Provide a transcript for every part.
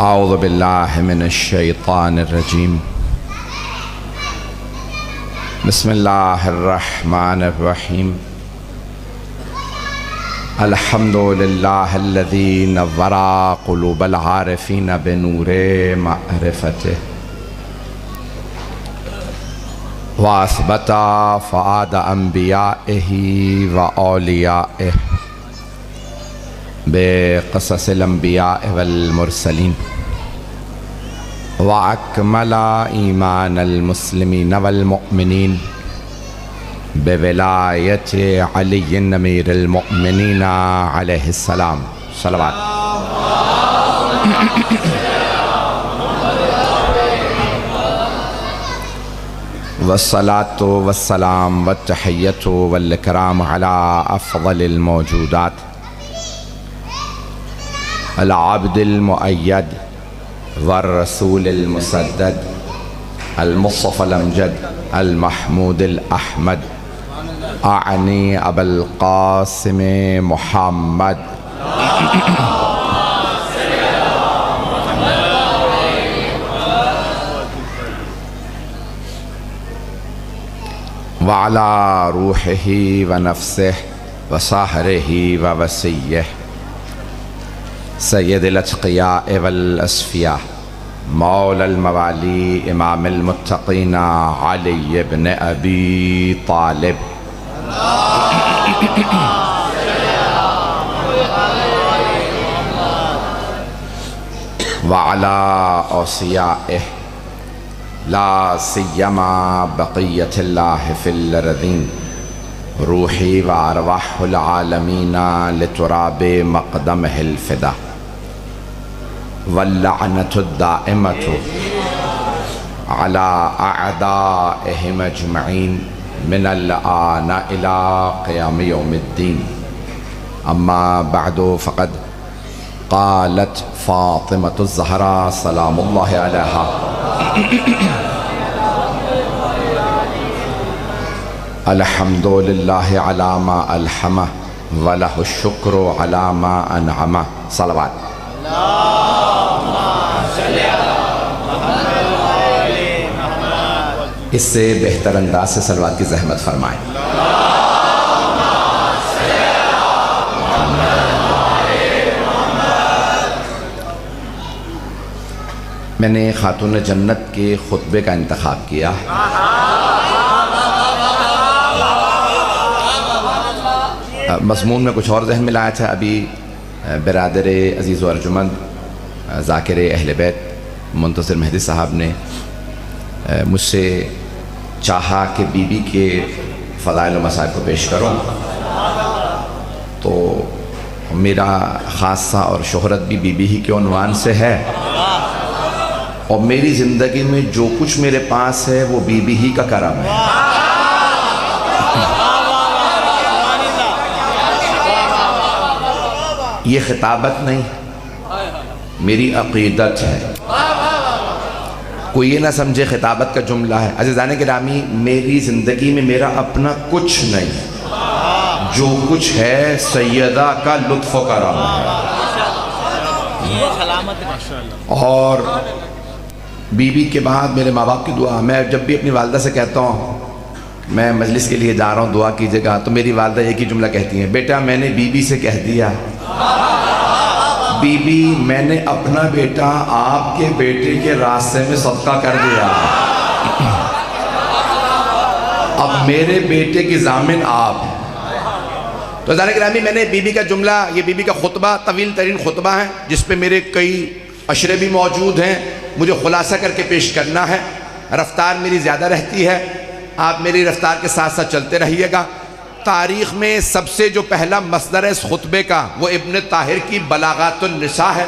اعوذ باللہ من الشیطان الرجیم بسم اللہ الرحمن الرحیم الحمد للہ الذی نور قلوب العارفین بنور معرفته واثبت فؤاد انبیائہ واولیائہ بقصص الانبیاء والمرسلین واکمل ایمان المسلمین والمؤمنین بولایت علی امیر المؤمنین علیہ السلام صلوات والصلاة والسلام والتحیۃ والاکرام علی افضل الموجودات العبد المؤید والرسول المسدد المصطفى الامجد المحمود الاحمد اعنی ابا القاسم محمد وعلى روحه ونفسه وصهره ووسيه سید الاتقیاء والاسفیاء مولا الموالی امام المتقین علی بن ابی طالب وعلی اوصیائہ لا سیما بقیت اللہ فی الارضین روحی و ارواح العالمین لتراب مقدمہ الفدا واللعنة الدائمة على أعدائهم أجمعين من الآن إلى قيام يوم الدين أما بعد فقد قالت فاطمة الزهراء سلام الله عليها الحمد لله على ما ألحمه وله الشكر على ما أنعمه صلوات اس سے بہتر انداز سے صلوات کی زحمت فرمائیں میں نے خاتون جنت کے خطبے کا انتخاب کیا مضمون میں کچھ اور ذہن میں لایا تھا ابھی برادر عزیز و ارجمند ذاکر اہل بیت منتصر مہدی صاحب نے مجھ سے چاہا کہ بی بی کے فضائل و مصائب کو پیش کروں تو میرا خاصہ اور شہرت بھی بی بی ہی کے عنوان سے ہے اور میری زندگی میں جو کچھ میرے پاس ہے وہ بی بی ہی کا کرم ہے یہ خطابت نہیں میری عقیدت ہے کوئی یہ نہ سمجھے خطابت کا جملہ ہے عزیزان گرامی میری زندگی میں میرا اپنا کچھ نہیں جو کچھ ہے سیدہ کا لطف و کرم ہے اور بی بی کے بعد میرے ماں باپ کی دعا میں جب بھی اپنی والدہ سے کہتا ہوں میں مجلس کے لیے جا رہا ہوں دعا کیجیے گا تو میری والدہ ایک ہی جملہ کہتی ہیں بیٹا میں نے بی بی سے کہہ دیا بی بی میں نے اپنا بیٹا آپ کے بیٹے کے راستے میں صدقہ کر دیا اب میرے بیٹے کی ضامن آپ تو عزیزان گرامی میں نے بی بی کا جملہ یہ بی بی کا خطبہ طویل ترین خطبہ ہے جس پہ میرے کئی اشرے بھی موجود ہیں مجھے خلاصہ کر کے پیش کرنا ہے رفتار میری زیادہ رہتی ہے آپ میری رفتار کے ساتھ ساتھ چلتے رہیے گا تاریخ میں سب سے جو پہلا مصدر ہے اس خطبے کا وہ ابن طاہر کی بلاغات النساء ہے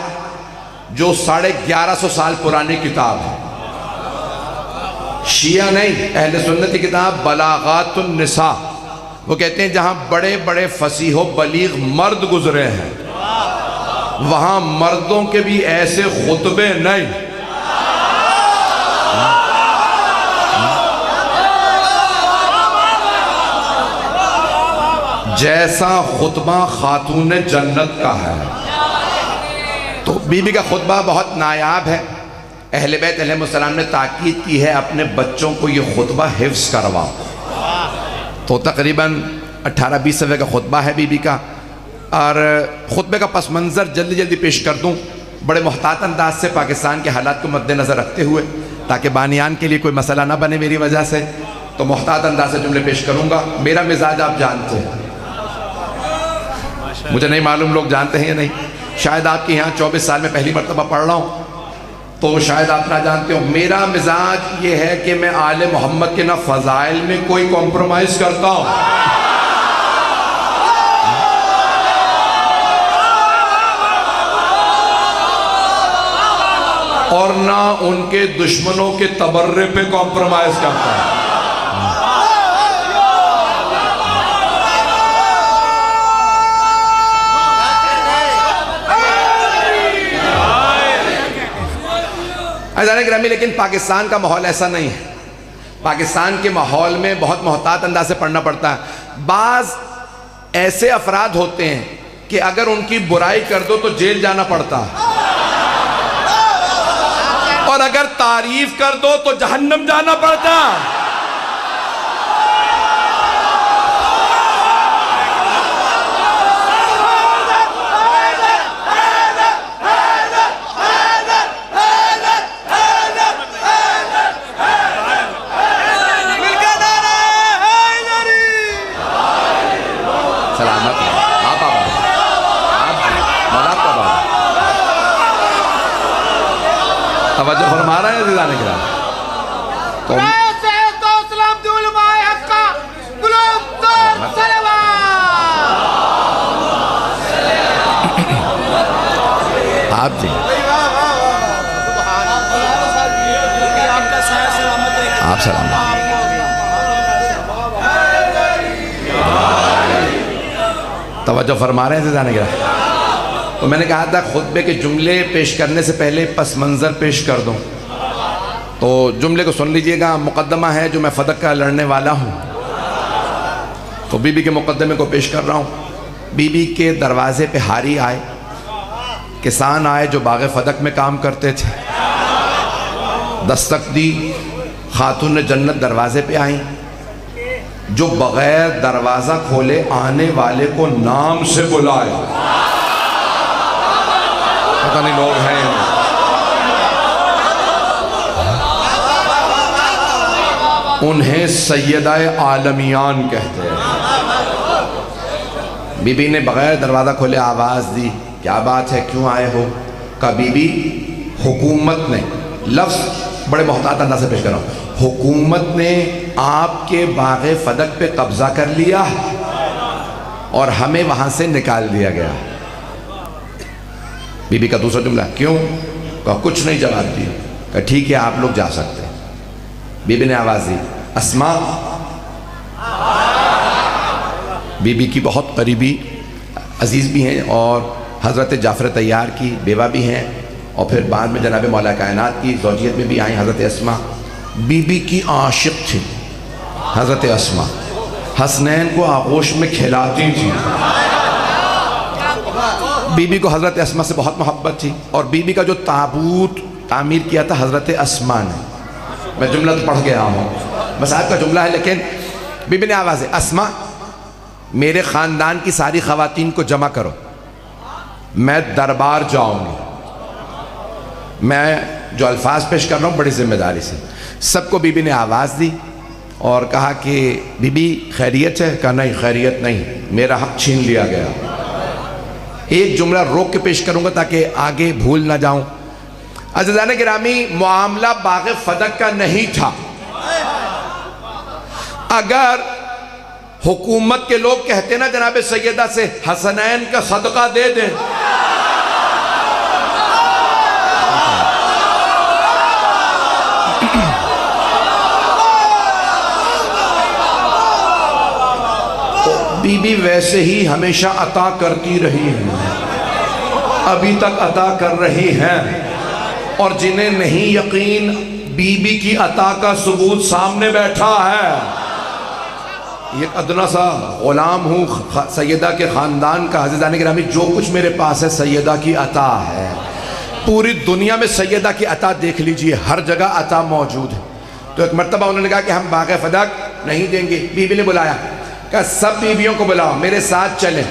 جو 1150 سال پرانی کتاب ہے شیعہ نہیں اہل سنت کی کتاب بلاغات النساء وہ کہتے ہیں جہاں بڑے بڑے فصیح و بلیغ مرد گزرے ہیں وہاں مردوں کے بھی ایسے خطبے نہیں جیسا خطبہ خاتون جنت کا ہے. تو بی بی کا خطبہ بہت نایاب ہے. اہل بیت علیہ السلام نے تاکید کی ہے اپنے بچوں کو یہ خطبہ حفظ کرواؤ. تو تقریباً 18-20 صفحے کا خطبہ ہے بی بی کا. اور خطبے کا پس منظر جلدی جلدی پیش کر دوں بڑے محتاط انداز سے پاکستان کے حالات کو مد نظر رکھتے ہوئے، تاکہ بانیان کے لیے کوئی مسئلہ نہ بنے میری وجہ سے. تو محتاط انداز سے جملے پیش کروں گا. میرا مزاج آپ جانتے ہیں، مجھے نہیں معلوم لوگ جانتے ہیں یا نہیں. شاید آپ کے یہاں 24 سال میں پہلی مرتبہ پڑھ رہا ہوں تو شاید آپ نہ جانتے ہو. میرا مزاج یہ ہے کہ میں آل محمد کے نہ فضائل میں کوئی کمپرومائز کرتا ہوں، اور نہ ان کے دشمنوں کے تبرے پہ کمپرومائز کرتا ہوں. عزیزان گرامی، لیکن پاکستان کا ماحول ایسا نہیں ہے. پاکستان کے ماحول میں بہت محتاط انداز سے پڑھنا پڑتا ہے. بعض ایسے افراد ہوتے ہیں کہ اگر ان کی برائی کر دو تو جیل جانا پڑتا ہے، اور اگر تعریف کر دو تو جہنم جانا پڑتا ہے. سلامت آپ توجہ فرما رہے ہیں عزیزان کرام. آپ جی آپ سلام توجہ فرما رہے ہیں عزیزان کرام. تو میں نے کہا تھا خطبے کے جملے پیش کرنے سے پہلے پس منظر پیش کر دوں. تو جملے کو سن لیجئے گا. مقدمہ ہے جو میں فدق کا لڑنے والا ہوں، تو بی بی کے مقدمے کو پیش کر رہا ہوں. بی بی کے دروازے پہ حاری آئے، کسان آئے جو باغ فدق میں کام کرتے تھے. دستک دی، خاتون جنت دروازے پہ آئیں، جو بغیر دروازہ کھولے آنے والے کو نام سے بلائے. پتہ نہیں لوگ ہیں، انہیں سیدہ عالمیان کہتے ہیں. بی بی نے بغیر دروازہ کھولے آواز دی، کیا بات ہے، کیوں آئے ہو؟ کہا بی بی، حکومت نے، لفظ بڑے محتاط انداز سے پیش کر رہا ہوں، حکومت نے آپ کے باغ فدق پہ قبضہ کر لیا اور ہمیں وہاں سے نکال دیا گیا. بی بی کا دوسرا جملہ، کیوں؟ کہا کچھ نہیں، جواب دیا. کہا ٹھیک ہے آپ لوگ جا سکتے ہیں. بی بی نے آواز دی، اسماء. بی بی کی بہت قریبی عزیز بھی ہیں اور حضرت جعفر طیار کی بیوہ بھی ہیں، اور پھر بعد میں جناب مولا کائنات کی زوجیت میں بھی آئیں حضرت اسماء. بی بی کی عاشق تھی حضرت اسماء، حسنین کو آغوش میں کھلاتی تھی. بی بی کو حضرت اسماء سے بہت محبت تھی، اور بی بی کا جو تابوت تعمیر کیا تھا حضرت اسماء نے. میں جملہ تو پڑھ گیا ہوں، بس آپ کا جملہ ہے، لیکن بی بی نے آواز ہے، اسماء میرے خاندان کی ساری خواتین کو جمع کرو، میں دربار جاؤں گی. میں جو الفاظ پیش کر رہا ہوں بڑی ذمہ داری سے. سب کو بی بی نے آواز دی اور کہا کہ بی بی خیریت ہے؟ کہا نہیں خیریت نہیں، میرا حق چھین لیا گیا. ایک جملہ روک کے پیش کروں گا تاکہ آگے بھول نہ جاؤں. عزیزان گرامی، معاملہ باغ فدق کا نہیں تھا. اگر حکومت کے لوگ کہتے نا جناب سیدہ سے حسنین کا صدقہ دے دیں، بی بی ویسے ہی ہمیشہ عطا کرتی رہی ہیں، ابھی تک عطا کر رہی ہیں. اور جنہیں نہیں یقین بی بی کی عطا کا ثبوت سامنے بیٹھا ہے. یہ ادنا سا غلام ہوں سیدہ کے خاندان کا. عزیزان گرامی، جو کچھ میرے پاس ہے سیدہ کی عطا ہے. پوری دنیا میں سیدہ کی عطا دیکھ لیجئے، ہر جگہ عطا موجود ہے۔ تو ایک مرتبہ انہوں نے کہا کہ ہم باغ فدق نہیں دیں گے، بی بی نے بلایا، کہا سب بیویوں کو بلاؤ، میرے ساتھ چلیں،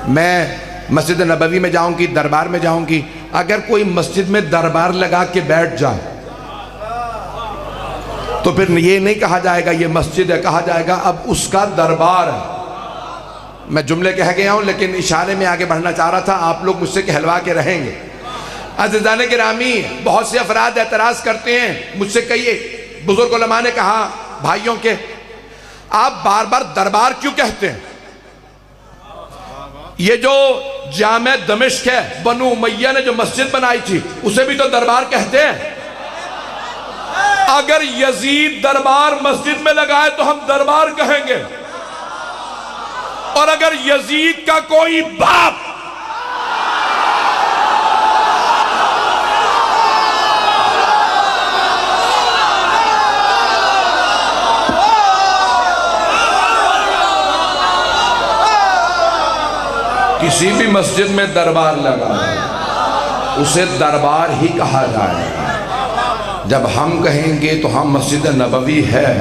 میں مسجد نبوی میں جاؤں گی، دربار میں جاؤں گی، اگر کوئی مسجد میں دربار لگا کے بیٹھ جائے تو پھر یہ نہیں کہا جائے گا یہ مسجد ہے، کہا جائے گا اب اس کا دربار ہے۔ میں جملے کہہ گیا ہوں لیکن اشارے میں آگے بڑھنا چاہ رہا تھا، آپ لوگ مجھ سے کہلوا کے رہیں گے۔ عزیزان گرامی، بہت سے افراد اعتراض کرتے ہیں، مجھ سے کئی بزرگ علماء نے کہا بھائیوں کے آپ بار بار دربار کیوں کہتے ہیں؟ یہ جو جامع دمشق ہے، بنو امیہ نے جو مسجد بنائی تھی اسے بھی تو دربار کہتے ہیں۔ اگر یزید دربار مسجد میں لگائے تو ہم دربار کہیں گے، اور اگر یزید کا کوئی باپ کسی بھی مسجد میں دربار لگائے اسے دربار ہی کہا جائے گا۔ جب ہم کہیں گے تو ہم مسجد نبوی ہے،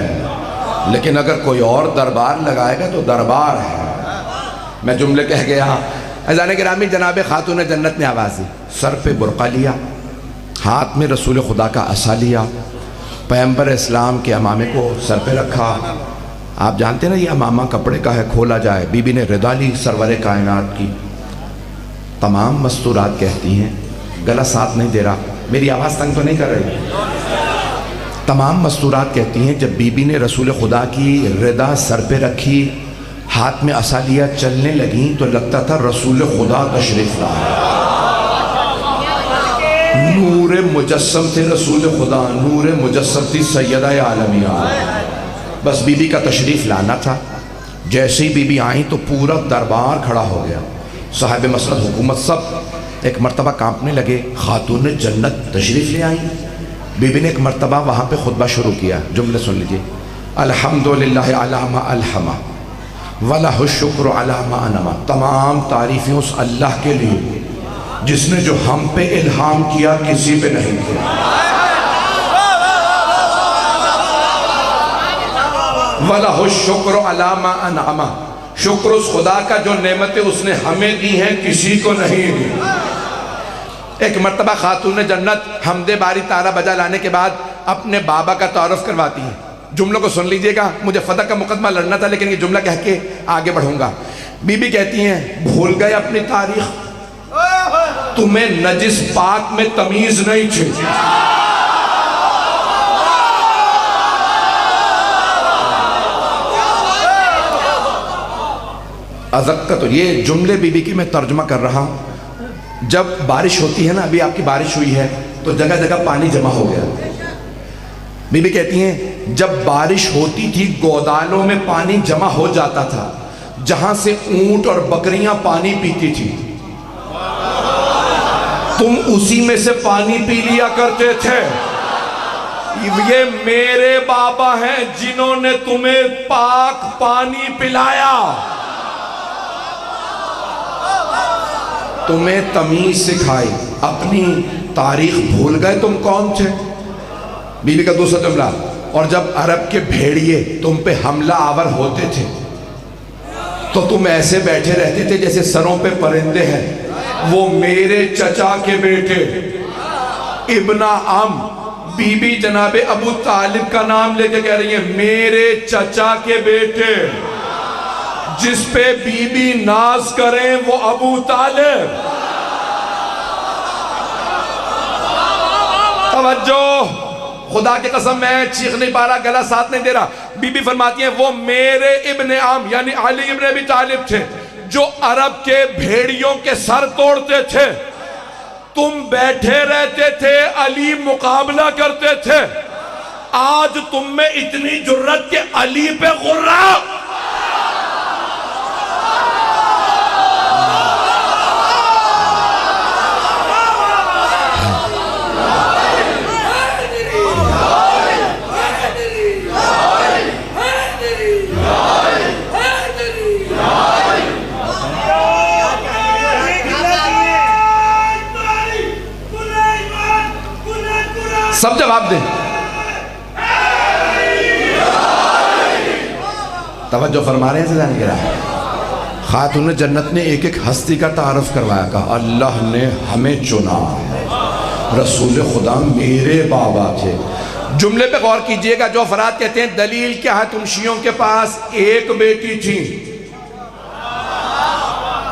لیکن اگر کوئی اور دربار لگائے گا تو دربار ہے۔ میں جملے کہہ گیا۔ عزیزان گرامی، جناب خاتون جنت نے آواز دی، سر پہ برقع لیا، ہاتھ میں رسول خدا کا عصا لیا، پیغمبر اسلام کے امامے کو سر پہ رکھا۔ آپ جانتے ہیں نا یہ امامہ کپڑے کا ہے، کھولا جائے۔ بی بی نے رضا لی سرور کائنات کی۔ تمام مستورات کہتی ہیں، گلا ساتھ نہیں دے رہا، میری آواز تنگ تو نہیں کر رہی؟ تمام مستورات کہتی ہیں جب بی بی نے رسول خدا کی رضا سر پہ رکھی، ہاتھ میں عصا لیا، چلنے لگیں تو لگتا تھا رسول خدا تشریف لائے۔ نور مجسم تھے رسول خدا، نور مجسم تھی سیدہ عالمیہ۔ بس بی بی کا تشریف لانا تھا۔ جیسے ہی بی بی آئیں تو پورا دربار کھڑا ہو گیا، صاحب مسند حکومت سب ایک مرتبہ کانپنے لگے۔ خاتون جنت تشریف لے آئیں۔ بی بی نے ایک مرتبہ وہاں پہ خطبہ شروع کیا، جملے سن لیجئے۔ الحمدللہ علی ما الہما وَلَهُ الشُّكْرُ عَلَى مَا أَنَمَا۔ تمام تعریفیں اس اللہ کے لیے جس نے جو ہم پہ الہام کیا کسی پہ نہیں کیا۔ وَلَهُ الشُّكْرُ عَلَى مَا أَنْعَمَ، شکر اس خدا کا جو نعمتیں اس نے ہمیں دی ہیں کسی کو نہیں دی۔ ایک مرتبہ خاتون جنت حمد باری تعالیٰ بجا لانے کے بعد اپنے بابا کا تعارف کرواتی ہیں۔ جملوں کو سن لیجئے گا، مجھے فتح کا مقدمہ لڑنا تھا لیکن یہ جملہ کہہ کے آگے بڑھوں گا۔ بی بی کہتی ہیں بھول گئے اپنی تاریخ، تمہیں نجس پاک میں تمیز نہیں تھی۔ تو یہ جملے بی بی کی میں ترجمہ کر رہا ہوں۔ جب بارش ہوتی ہے نا، ابھی آپ کی بارش ہوئی ہے تو جگہ جگہ پانی جمع ہو گیا۔ بی بی کہتی ہیں جب بارش ہوتی تھی گودالوں میں پانی جمع ہو جاتا تھا، جہاں سے اونٹ اور بکریاں پانی پیتی تھی، تم اسی میں سے پانی پی لیا کرتے تھے۔ یہ میرے بابا ہیں جنہوں نے تمہیں پاک پانی پلایا۔ تمہیں تمیز سکھائی، اپنی تاریخ بھول گئے تم کون تھے۔ بی بی کا دوسرا جملہ، اور جب عرب کے بھیڑیے تم پہ حملہ آور ہوتے تھے تو تم ایسے بیٹھے رہتے تھے جیسے سروں پہ پرندے ہیں۔ وہ میرے چچا کے بیٹے ابن عم، بی بی جناب ابو طالب کا نام لے کے کہہ رہی ہیں میرے چچا کے بیٹے، جس پہ بی بی ناز کریں وہ ابو طالب۔ توجہ، خدا کی قسم میں چیخ نہیں پا رہا، گلا ساتھ نہیں دے رہا۔ بی بی فرماتی ہیں وہ میرے ابن عم یعنی علی ابن ابی طالب تھے جو عرب کے بھیڑیوں کے سر توڑتے تھے۔ تم بیٹھے رہتے تھے، علی مقابلہ کرتے تھے۔ آج تم میں اتنی جرت کہ علی پہ غرہ۔ سب جواب دیں. توجہ فرما رہے ہیں زیدان گرام. خاتون جنت نے ایک ایک ہستی کا تعارف کروایا. کہا اللہ نے ہمیں چنا, رسول خدا میرے بابا تھے. جملے پہ غور کیجئے گا. جو افراد کہتے ہیں دلیل کیا ہے, تم شیعوں کے پاس ایک بیٹی تھی,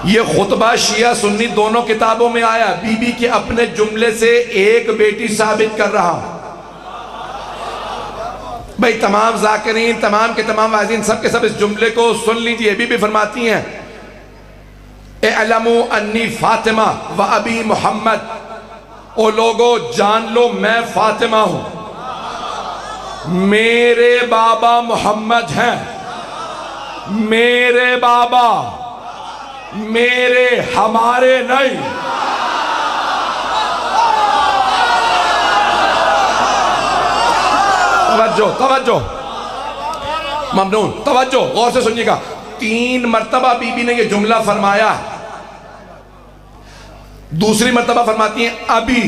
یہ خطبہ شیعہ سنی دونوں کتابوں میں آیا. بی بی کے اپنے جملے سے ایک بیٹی ثابت کر رہا. بھئی تمام ذاکرین, تمام کے تمام واعظین, سب کے سب اس جملے کو سن لیجئے. بی بی فرماتی ہیں اعلموا انی فاطمہ و ابی محمد, او لوگو جان لو میں فاطمہ ہوں, میرے بابا محمد ہیں. میرے بابا, میرے, ہمارے نہیں. توجہ توجہ, ممنون, توجہ, غور سے سنیے گا. 3 مرتبہ بی بی نے یہ جملہ فرمایا. دوسری مرتبہ فرماتی ہیں ابھی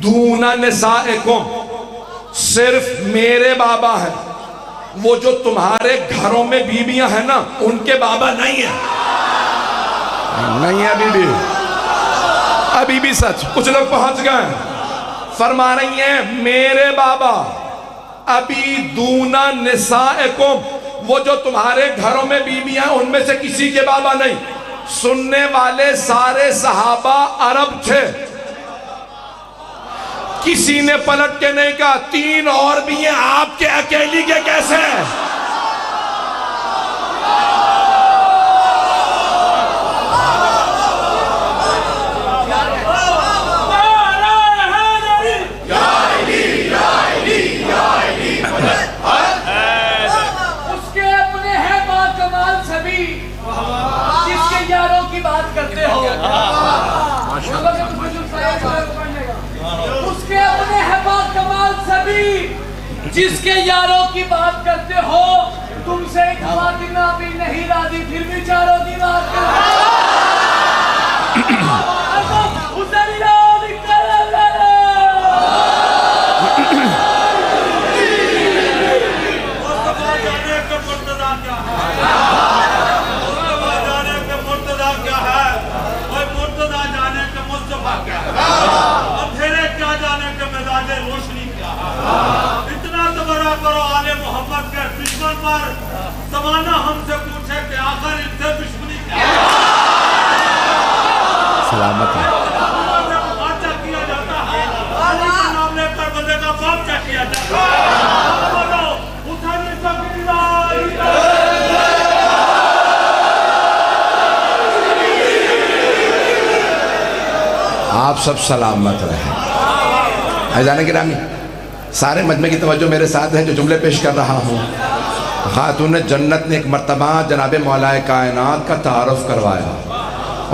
دون نسائکم, صرف میرے بابا ہیں, وہ جو تمہارے گھروں میں بیویاں ہیں نا ان کے بابا نہیں ہیں. نہیں ہے بی بی, ابھی بھی سچ. کچھ لوگ پہنچ گئے, فرما رہی ہیں میرے بابا ابھی دون نسائکم, وہ جو تمہارے گھروں میں بیویاں ان میں سے کسی کے بابا نہیں. سننے والے سارے صحابہ عرب تھے. کسی نے پلٹ کے نہیں کہا 3 اور بھی ہیں, آپ کے اکیلی کے کیسے ہیں؟ کرتے ہو اس کے اپنے حبا کمال سبھی, جس کے یاروں کی بات کرتے ہو, تم سے ایک فاطمہ بھی نہیں راضی پھر بھی چاروں کی بات کرتے زمانہ ہم سے پوچھے کہ آخر ان سے دشمنی کیا سلامت ہے. باچا کیا جاتا ہے, علی کا نام لے کر بندے کا باچا کیا جاتا ہے. اٹھانے سب آپ سب سلامت رہیں. عزیزان گرامی, سارے مجمع کی توجہ میرے ساتھ ہے جو جملے پیش کر رہا ہوں. خاتون جنت نے ایک مرتبہ جناب مولا کائنات کا تعارف کروایا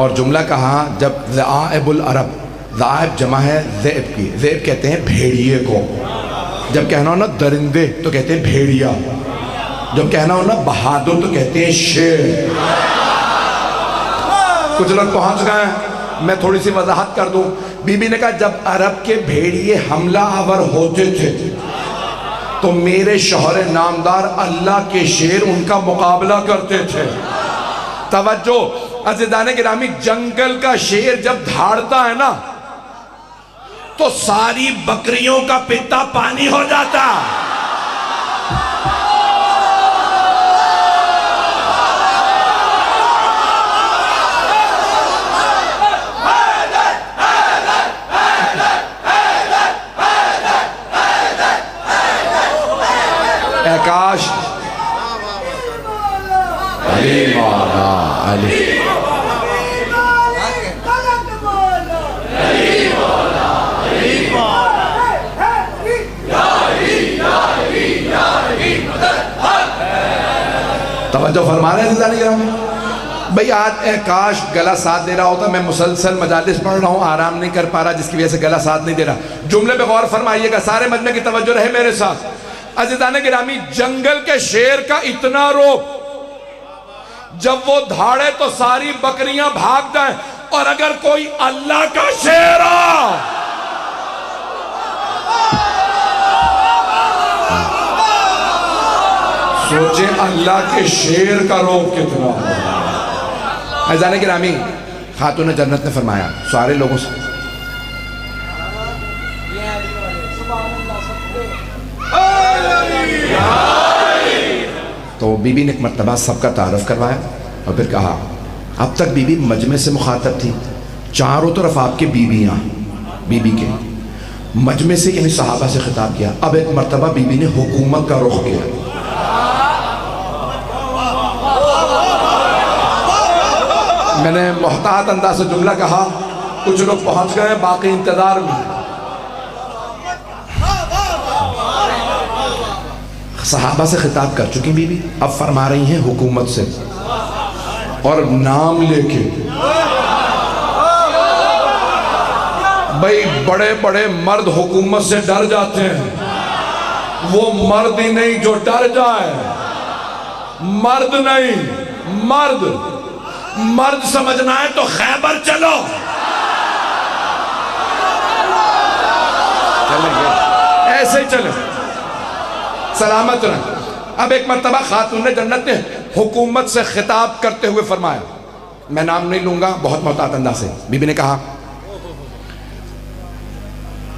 اور جملہ کہا جب ذائب العرب, ذائب جمع ہے ذئب کی, ذئب کہتے ہیں بھیڑیے کو. جب کہنا ہو نا درندے تو کہتے ہیں بھیڑیا, جب کہنا ہو نا بہادر تو کہتے ہیں شیر. کچھ لوگ پہنچ گئے, میں تھوڑی سی وضاحت کر دوں. بی بی نے کہا جب عرب کے بھیڑیے حملہ آور ہوتے تھے تو میرے شوہر نامدار اللہ کے شیر ان کا مقابلہ کرتے تھے. توجہ عزیزان گرامی, جنگل کا شیر جب دھاڑتا ہے نا تو ساری بکریوں کا پتا پانی ہو جاتا. کاش علی مولا علی توجہ فرما رہے ہیں زندانی گرامی. بھئی آج اے کاش گلا ساتھ دے رہا ہوتا, میں مسلسل مجالس پڑھ رہا ہوں, آرام نہیں کر پا رہا جس کی وجہ سے گلا ساتھ نہیں دے رہا. جملے پہ غور فرمائیے گا, سارے مجمع کی توجہ رہے میرے ساتھ. عزیزان گرامی, جنگل کے شیر کا اتنا روپ, جب وہ دھاڑے تو ساری بکریاں بھاگ جائیں, اور اگر کوئی اللہ کا شیر اللہ کے شیر کا روب کتنا ہے۔ عزیزان گرامی، خاتون جنت نے فرمایا سارے لوگوں سے تو بی بی نے ایک مرتبہ سب کا تعارف کروایا اور پھر کہا اب تک بی بی مجمع سے مخاطب تھی، چاروں طرف آپ کے بیویاں، بی بی کے مجمع سے یعنی صحابہ سے خطاب کیا۔ اب ایک مرتبہ بی بی نے حکومت کا رخ کیا۔ میں نے محتاط انداز سے جملہ کہا، کچھ لوگ پہنچ گئے، باقی انتظار میں۔ صحابہ سے خطاب کر چکی بی بی، اب فرما رہی ہیں حکومت سے اور نام لے کے۔ بھئی بڑے بڑے مرد حکومت سے ڈر جاتے ہیں، وہ مرد ہی نہیں جو ڈر جائے، مرد نہیں، مرد سمجھنا ہے تو خیبر چلو۔ ایسے ہی چلو، سلامت رہے۔ اب ایک مرتبہ خاتون جنت نے حکومت سے خطاب کرتے ہوئے فرمایا، میں نام نہیں لوں گا، بہت محتاط انداز سے بی بی نے کہا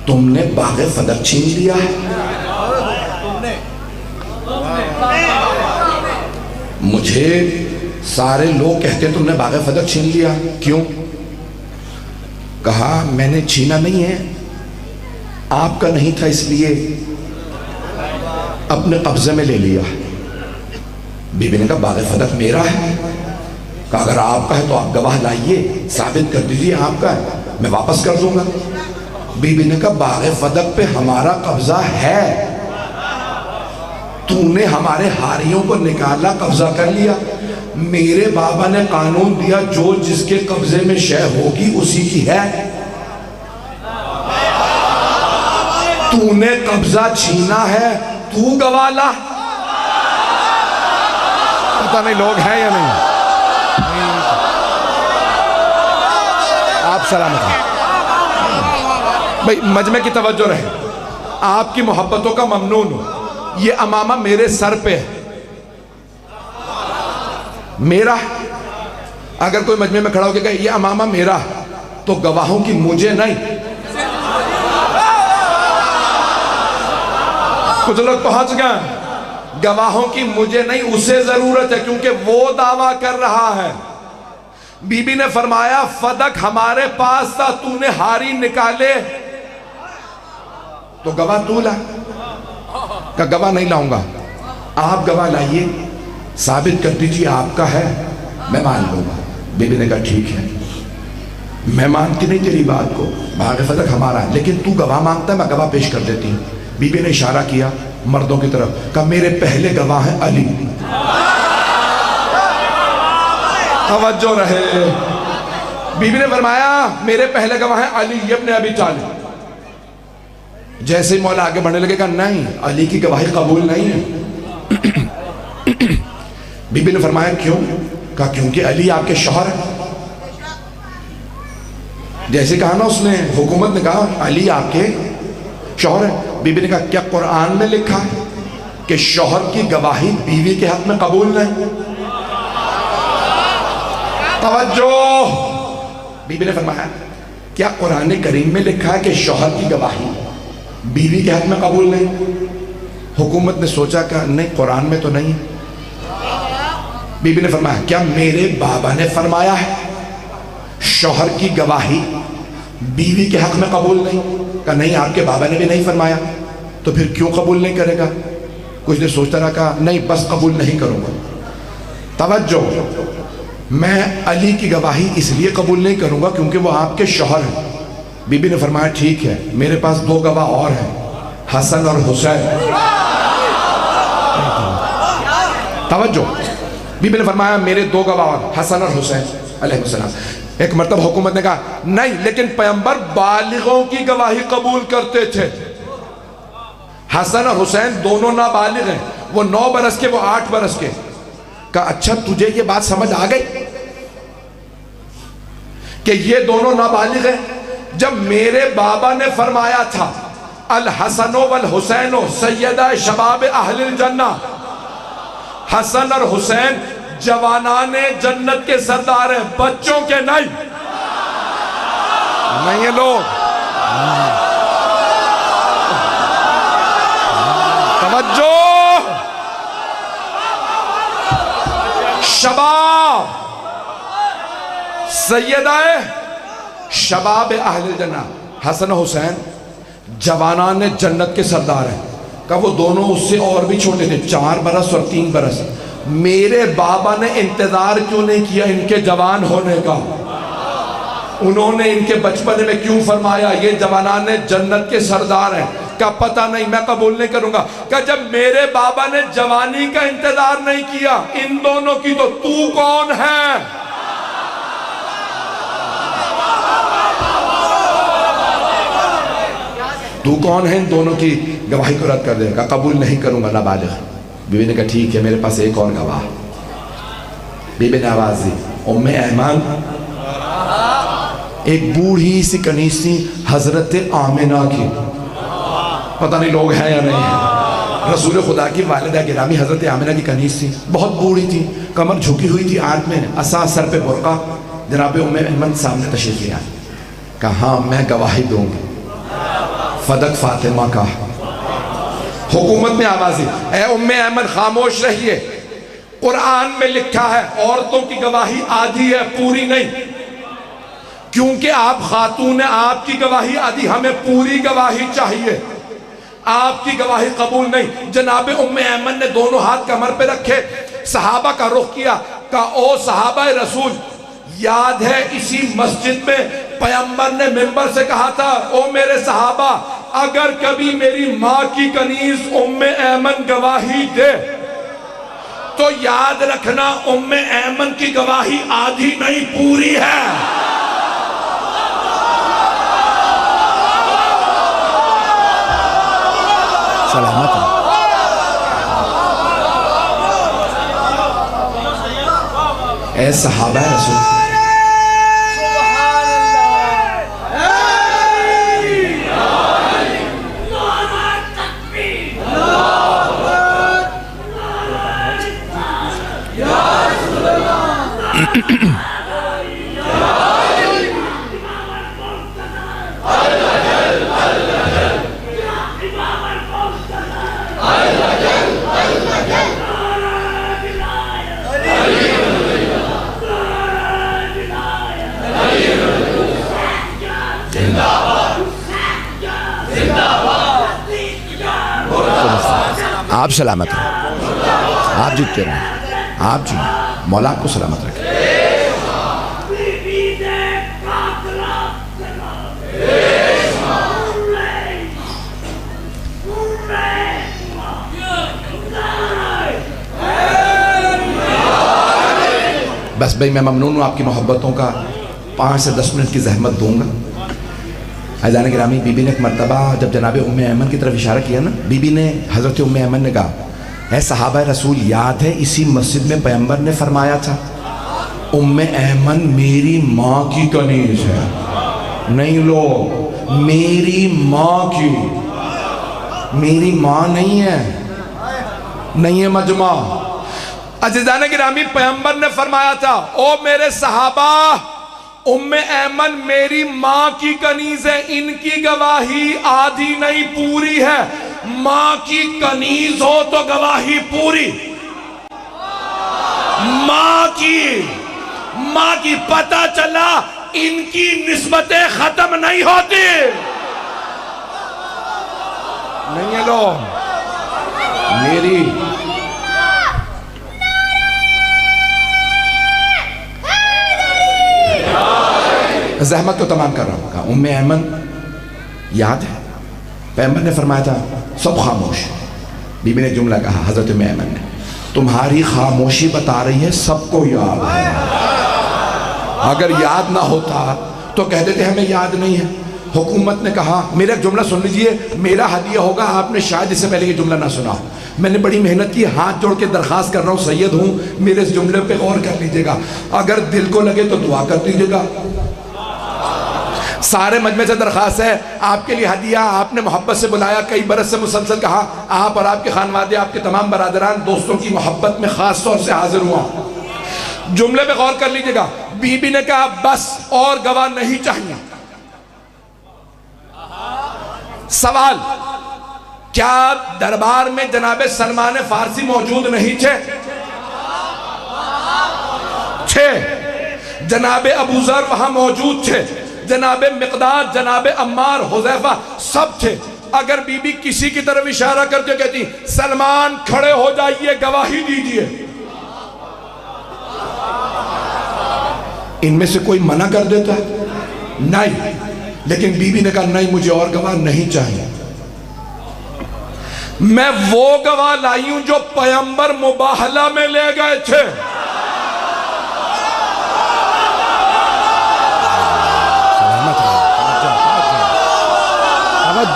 تم نے باغ فدق چھین لیا ہے۔ مجھے سارے لوگ کہتے ہیں تم نے باغ فدق چھین لیا، کیوں؟ کہا میں نے چھینا نہیں ہے، آپ کا نہیں تھا اس لیے اپنے قبضے میں لے لیا۔ بی بی نے کہا باغ فدق میرا ہے۔ کہا اگر آپ کا ہے تو آپ گواہ لائیے، ثابت کر دیجیے آپ کا ہے، میں واپس کر دوں گا۔ بی بی نے کہا باغ فدق پہ ہمارا قبضہ ہے، تو نے ہمارے ہاریوں کو نکالا، قبضہ کر لیا۔ میرے بابا نے قانون دیا جو جس کے قبضے میں شے ہوگی اسی کی ہے، تو نے قبضہ چھینا ہے، تو گواہ لا۔ پتہ نہیں لوگ ہیں یا نہیں، آپ سلامت ہیں بھئی، مجمع کی توجہ رہے، آپ کی محبتوں کا ممنون ہو۔ یہ امامہ میرے سر پہ ہے، میرا، اگر کوئی مجمع میں کھڑا ہو کے کہے یہ امامہ میرا، تو گواہوں کی مجھے نہیں۔ کچھ لوگ پہنچ گئے، گواہوں کی مجھے نہیں، اسے ضرورت ہے کیونکہ وہ دعویٰ کر رہا ہے۔ بی بی نے فرمایا فدق ہمارے پاس تھا، تو نے ہاری نکالے تو گواہ تو لا۔ کہ گواہ نہیں لاؤں گا، آپ گواہ لائیے، ثابت کر دیجیے آپ کا ہے، میں مان لوں گا۔ بی بی نے کہا ٹھیک ہے، میں مانتی نہیں تیری بات کو، باغ فدق ہمارا ہے، لیکن تو گواہ مانگتا ہے، میں گواہ پیش کر دیتی ہوں۔ بی بی نے اشارہ کیا مردوں کی طرف، کہا میرے پہلے گواہ ہیں علی۔ توجہ رہے، بی بی نے فرمایا میرے پہلے گواہ ہیں علی ابن ابی طالب۔ جیسے مولا آگے بڑھنے لگے، کہا نہیں، علی کی گواہی قبول نہیں ہے۔ بی بی نے فرمایا کیوں؟ کہا کیونکہ علی آپ کے شوہر ہیں۔ جیسے کہا نا اس نے، حکومت نے کہا علی آپ کے شوہر ہیں۔ بی بی نے کہا کیا قرآن میں لکھا ہے کہ شوہر کی گواہی بیوی کے حق میں قبول نہیں؟ توجہ، بی بی نے فرمایا کیا قرآن کریم میں لکھا ہے کہ شوہر کی گواہی بیوی کے حق میں قبول نہیں؟ حکومت نے سوچا کہ نہیں، قرآن میں تو نہیں۔ بی بی نے فرمایا کیا میرے بابا نے فرمایا ہے شوہر کی گواہی بیوی کے حق میں قبول نہیں؟ کہا نہیں، آپ کے بابا نے بھی نہیں فرمایا، تو پھر کیوں قبول نہیں کرے گا؟ کچھ نے سوچتا رہا، کہا نہیں بس قبول نہیں کروں گا۔ توجہ، میں علی کی گواہی اس لیے قبول نہیں کروں گا کیونکہ وہ آپ کے شوہر ہیں۔ بی بی نے فرمایا ٹھیک ہے، میرے پاس دو گواہ اور ہیں، حسن اور حسین۔ توجہ، بی بی نے فرمایا میرے دو گواہ اور حسن اور حسین علیہ السلام۔ ایک مرتبہ حکومت نے کہا نہیں، لیکن پیغمبر بالغوں کی گواہی قبول کرتے تھے۔ حسن اور حسین دونوں نابالغ ہیں، وہ 9 برس کے، وہ 8 برس کے۔ کہا اچھا تجھے یہ بات سمجھ آ گئی کہ یہ دونوں نابالغ ہیں؟ جب میرے بابا نے فرمایا تھا الحسن والحسین سیدہ شباب اہل الجنہ، حسن اور حسین جوانان جنت کے سردار ہیں، بچوں کے نہیں یہ لوگ توجہ شباب سیدہ شباب اہل جنہ حسن و حسین جوانان جنت کے سردار ہیں کہ وہ دونوں اس سے اور بھی چھوٹے تھے، 4 برس اور 3 برس۔ میرے بابا نے انتظار کیوں نہیں کیا ان کے جوان ہونے کا؟ انہوں نے ان کے بچپن میں کیوں فرمایا یہ جوانان جنت کے سردار ہیں؟ کا پتہ نہیں، میں قبول نہیں کروں گا کہ جب میرے بابا نے جوانی کا انتظار نہیں کیا ان دونوں کی تو کون ہے؟ تو کون ہے ان دونوں کی گواہی کو رد کر دے گا؟ قبول نہیں کروں گا نابالغ۔ بیوی نے کہا ٹھیک ہے، میرے پاس ایک اور گواہ۔ بیوی نے آواز دی، ام ایمن ایک بوڑھی سی کنیسی حضرت آمنہ کی، پتہ نہیں لوگ ہیں یا نہیں ہیں، رسول خدا کی والدہ گرامی حضرت آمنہ کی کنیس تھی، بہت بوڑھی تھی، کمر جھکی ہوئی تھی، آنکھ میں عصا، سر پہ برقع۔ جناب ام ایمن سامنے تشریف لے آئی، کہا ہاں میں گواہی دوں گی فدق فاطمہ کا۔ حکومت میں آواز دی، اے ام ایمن خاموش رہیے، قرآن میں لکھا ہے عورتوں کی گواہی آدھی ہے، پوری نہیں، کیونکہ آپ خاتون ہیں، آپ کی گواہی آدھی، ہمیں پوری گواہی چاہیے، آپ کی گواہی قبول نہیں۔ جناب ام ایمن نے دونوں ہاتھ کمر پہ رکھے، صحابہ کا رخ کیا، کہا او صحابہ رسول، یاد ہے اسی مسجد میں پیغمبر نے منبر سے کہا تھا او میرے صحابہ اگر کبھی میری ماں کی کنیز ام ایمن گواہی دے تو یاد رکھنا ام ایمن کی گواہی آدھی نہیں پوری ہے۔ سلامت اے صحابہ رسول، آپ سلامت رہیں، آپ جیتتے رہیں، آپ جی مولا آپ کو سلامت رکھیں۔ بس بھئی میں ممنون ہوں آپ کی محبتوں کا، 5 سے 10 منٹ کی زحمت دوں گا۔ عزیزان گرامی، بی بی نے ایک مرتبہ جب جناب ام ایمن کی طرف اشارہ کیا نا، بی بی نے حضرت ام ایمن نے کہا اے صحابہ رسول یاد ہے اسی مسجد میں پیغمبر نے فرمایا تھا ام ایمن میری ماں کی کنیز ہے، نہیں لوگ میری ماں کی، میری ماں نہیں ہے، نہیں ہے مجمع۔ عزیزان گرامی پیغمبر نے فرمایا تھا او میرے صحابہ ام ایمن میری ماں کی کنیز ہے، ان کی گواہی آدھی نہیں پوری ہے، ماں کی کنیز ہو تو گواہی پوری، ماں کی پتہ چلا ان کی نسبتیں ختم نہیں ہوتی، نہیں ہے لو میری زحمت تو تمام کر رہا ہوں۔ کہا ام ایمن یاد ہے پیغمبر نے فرمایا تھا سب خاموش، بی بی نے جملہ کہا حضرت ام ایمن نے تمہاری خاموشی بتا رہی ہے سب کو یاد ہے، اگر یاد نہ ہوتا تو کہہ دیتے ہمیں یاد نہیں ہے۔ حکومت نے کہا میرا جملہ سن لیجئے، میرا ہدیہ ہوگا، آپ نے شاید اس سے پہلے یہ جملہ نہ سنا، میں نے بڑی محنت کی، ہاتھ جوڑ کے درخواست کر رہا ہوں سید ہوں میرے اس جملے پہ غور کر لیجئے گا، اگر دل کو لگے تو دعا کر دیجئے گا۔ سارے مجمع سے درخواست ہے آپ کے لیے ہدیہ، آپ نے محبت سے بلایا، کئی برس سے مسلسل کہا، آپ اور آپ کے خانوادے، آپ کے تمام برادران دوستوں کی محبت میں خاص طور سے حاضر ہوا۔ جملے پہ غور کر لیجئے گا، بی بی نے کہا بس اور گواہ نہیں چاہیے۔ سوال، کیا دربار میں جناب سلمان فارسی موجود نہیں تھے؟ جناب ابو ذر وہاں موجود تھے، جناب مقداد، جناب عمار، حذیفہ سب تھے۔ اگر بی بی کسی کی طرف اشارہ کر کے کہتی سلمان کھڑے ہو جائیے گواہی دیجئے، ان میں سے کوئی منع کر دیتا ہے؟ نہیں، لیکن بی بی نے کہا نہیں، مجھے اور گواہ نہیں چاہیے، میں وہ گواہ لائی ہوں جو پیغمبر مباہلہ میں لے گئے تھے۔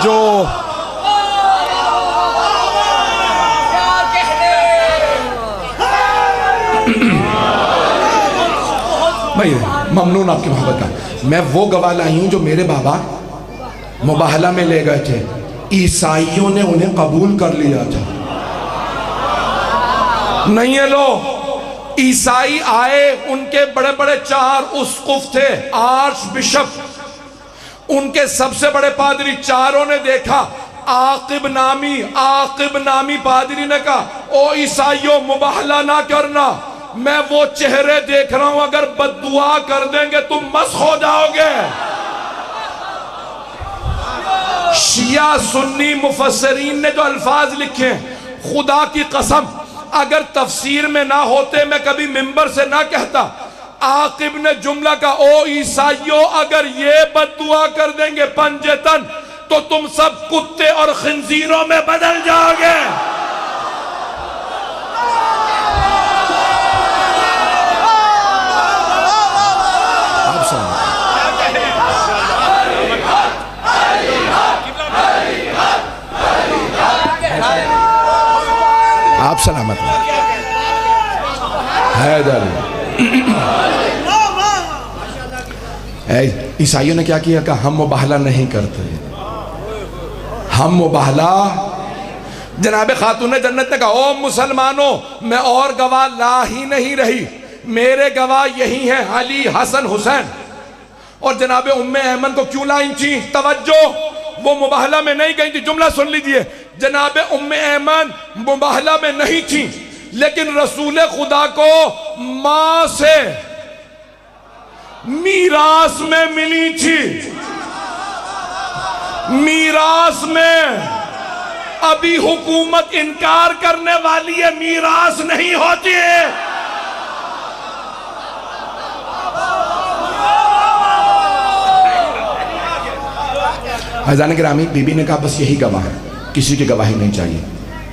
جو بھائی ممنون آپ کی محبت کا، میں وہ گواہ لائی ہوں جو میرے بابا مباہلہ میں لے گئے تھے، عیسائیوں نے انہیں قبول کر لیا تھا۔ نہیں ہے لو، عیسائی آئے، ان کے بڑے بڑے 4 اسقف تھے، آرچ بشپ، ان کے سب سے بڑے پادری، چاروں نے دیکھا، عاقب نامی پادری نے کہا او عیسائیوں مباہلہ نہ کرنا، میں وہ چہرے دیکھ رہا ہوں، اگر بد دعا کر دیں گے تم مسخ ہو جاؤ گے۔ شیعہ سنی مفسرین نے جو الفاظ لکھے، خدا کی قسم اگر تفسیر میں نہ ہوتے میں کبھی منبر سے نہ کہتا۔ عاقب نے جملہ کا او عیسائیوں اگر یہ بد دعا کر دیں گے پنجتن تو تم سب کتے اور خنزیروں میں بدل جاؤ گے۔ آپ سلامت حیدر۔ عیسائیوں نے کیا کیا؟ کہا ہم مباہلہ نہیں کرتے، ہم مباہلہ۔ جناب خاتون جنت نے کہا او مسلمانوں میں اور گواہ لا ہی نہیں رہی، میرے گواہ یہی ہیں علی، حسن، حسین۔ اور جناب ام ایمن کو کیوں لائیں تھی؟ توجہ، وہ مباہلہ میں نہیں گئی تھی، جملہ سن لیجئے، جناب ام ایمن مباہلہ میں نہیں تھی، لیکن رسول خدا کو ماں سے میراث میں ملی تھی۔ میراث میں ابھی حکومت انکار کرنے والی ہے، میراث نہیں ہوتی ہے۔ عزیزان گرامی، بی بی نے کہا بس یہی گواہ ہے، کسی کی گواہی نہیں چاہیے،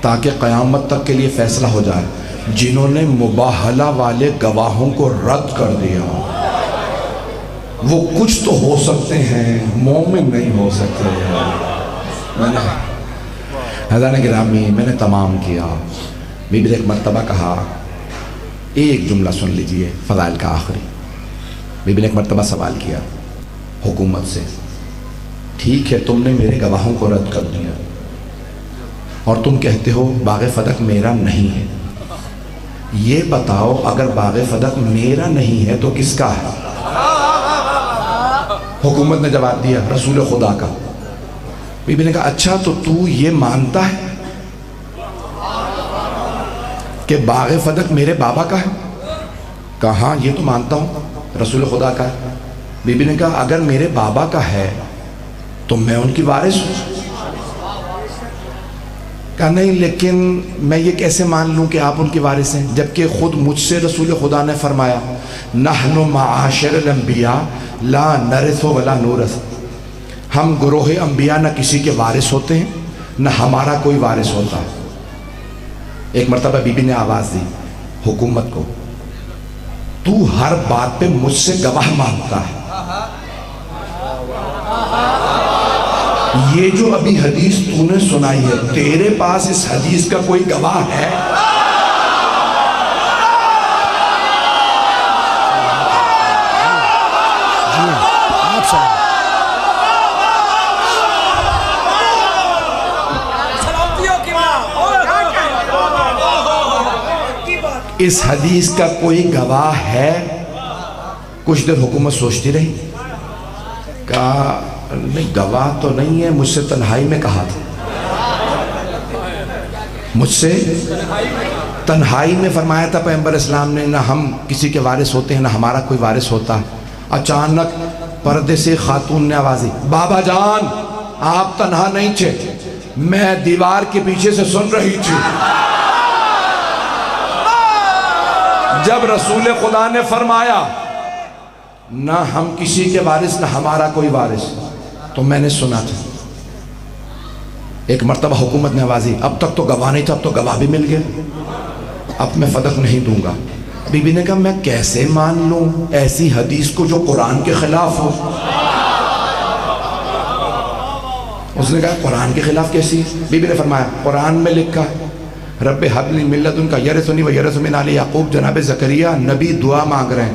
تاکہ قیامت تک کے لیے فیصلہ ہو جائے۔ جنہوں نے مباہلہ والے گواہوں کو رد کر دیا وہ کچھ تو ہو سکتے ہیں، مومن نہیں ہو سکتے۔ عزیزان گرامی، میں نے تمام کیا۔ بی بی نے ایک مرتبہ کہا، ایک جملہ سن لیجئے فضائل کا آخری۔ بی بی نے ایک مرتبہ سوال کیا حکومت سے، ٹھیک ہے تم نے میرے گواہوں کو رد کر دیا اور تم کہتے ہو باغ فدق میرا نہیں ہے، یہ بتاؤ اگر باغ فدق میرا نہیں ہے تو کس کا ہے؟ حکومت نے جواب دیا رسول خدا کا۔ بی بی نے کہا اچھا تو یہ مانتا ہے کہ باغ فدق میرے بابا کا ہے؟ کہا ہاں یہ تو مانتا ہوں، رسول خدا کا ہے۔ بی بی نے کہا اگر میرے بابا کا ہے تو میں ان کی وارث ہوں؟ کہا نہیں، لیکن میں یہ کیسے مان لوں کہ آپ ان کی وارث ہیں، جبکہ خود مجھ سے رسول خدا نے فرمایا نحن معاشر الانبیاء لا نرث ولا نورث، ہم گروہ انبیاء نہ کسی کے وارث ہوتے ہیں نہ ہمارا کوئی وارث ہوتا۔ ایک مرتبہ بی بی نے آواز دی حکومت کو، تو ہر بات پہ مجھ سے گواہ مانگتا ہے، یہ جو ابھی حدیث تو نے سنائی ہے تیرے پاس اس حدیث کا کوئی گواہ ہے؟ اس حدیث کا کوئی گواہ ہے؟ کچھ دیر حکومت سوچتی رہی، کہا نہیں گواہ تو نہیں ہے، مجھ سے تنہائی میں کہا تھا، مجھ سے تنہائی میں فرمایا تھا پیغمبر اسلام نے، نہ ہم کسی کے وارث ہوتے ہیں نہ ہمارا کوئی وارث ہوتا۔ اچانک پردے سے خاتون نے آواز دی، بابا جان آپ تنہا نہیں تھے، میں دیوار کے پیچھے سے سن رہی تھی۔ جب رسول خدا نے فرمایا نہ ہم کسی کے وارث نہ ہمارا کوئی وارث، تو میں نے سنا تھا۔ ایک مرتبہ حکومت نے آواز دی، اب تک تو گواہ نہیں تھا، اب تو گواہ بھی مل گئے، اب میں فدق نہیں دوں گا۔ بی بی نے کہا میں کیسے مان لوں ایسی حدیث کو جو قرآن کے خلاف ہو؟ اس نے کہا قرآن کے خلاف کیسی؟ بی بی نے فرمایا قرآن میں لکھا رب حب لی من لدنک یرثنی و یرث من آل یعقوب، جناب زکریا نبی دعا مانگ رہے ہیں،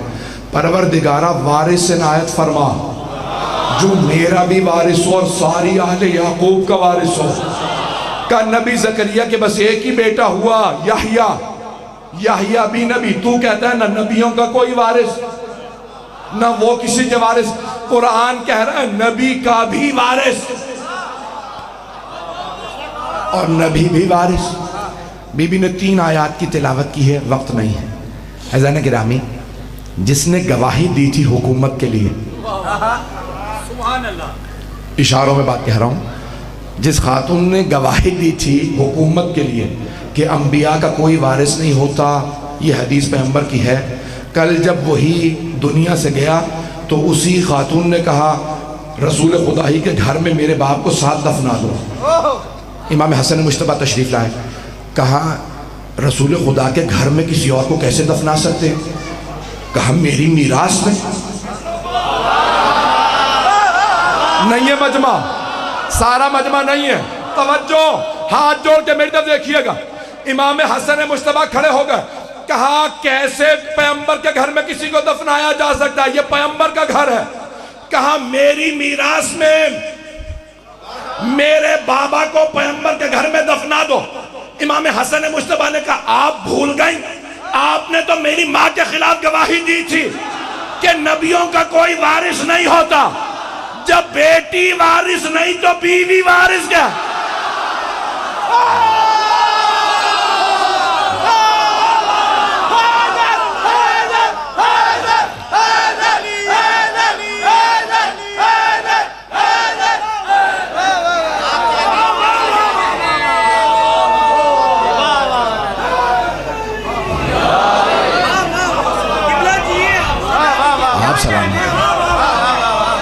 پروردگارہ وارث سے عنایت فرما جو میرا بھی وارث ہو اور ساری آل یعقوب کا وارث ہو۔ کہ نبی زکریا کے بس ایک ہی بیٹا ہوا یحییٰ، یحییٰ بھی نبی، تو کہتا ہے نہ نبیوں کا کوئی وارث نہ وہ کسی کے وارث، قرآن کہہ رہا ہے نبی کا بھی وارث اور نبی بھی وارث۔ بی بی نے 3 آیات کی تلاوت کی ہے، وقت نہیں ہے۔ عزیزان گرامی، جس نے گواہی دی تھی حکومت کے لیے، اشاروں میں بات کہہ رہا ہوں، جس خاتون نے گواہی دی تھی حکومت کے لیے کہ انبیاء کا کوئی وارث نہیں ہوتا، یہ حدیث پیغمبر کی ہے، کل جب وہی دنیا سے گیا تو اسی خاتون نے کہا رسول خدا ہی کے گھر میں میرے باپ کو ساتھ دفنا دو۔ امام حسن مجتبیٰ تشریف لائے، کہا رسول خدا کے گھر میں کسی اور کو کیسے دفنا سکتے؟ کہا میری میراث میں نہیں ہے مجمع، سارا مجمع نہیں ہے، توجہ، ہاتھ جوڑ کے میری طرف دیکھیے گا۔ امام حسن مجتبیٰ کھڑے ہو گئے، کہا کیسے پیغمبر کے گھر میں کسی کو دفنایا جا سکتا ہے؟ یہ پیغمبر کا گھر ہے۔ کہا میری میراث میں میرے بابا کو پیغمبر کے گھر میں دفنا دو۔ امام حسن مجتبیٰ نے کہا آپ بھول گئیں، آپ نے تو میری ماں کے خلاف گواہی دی تھی کہ نبیوں کا کوئی وارث نہیں ہوتا، جب بیٹی وارث نہیں تو بیوی وارث کیا؟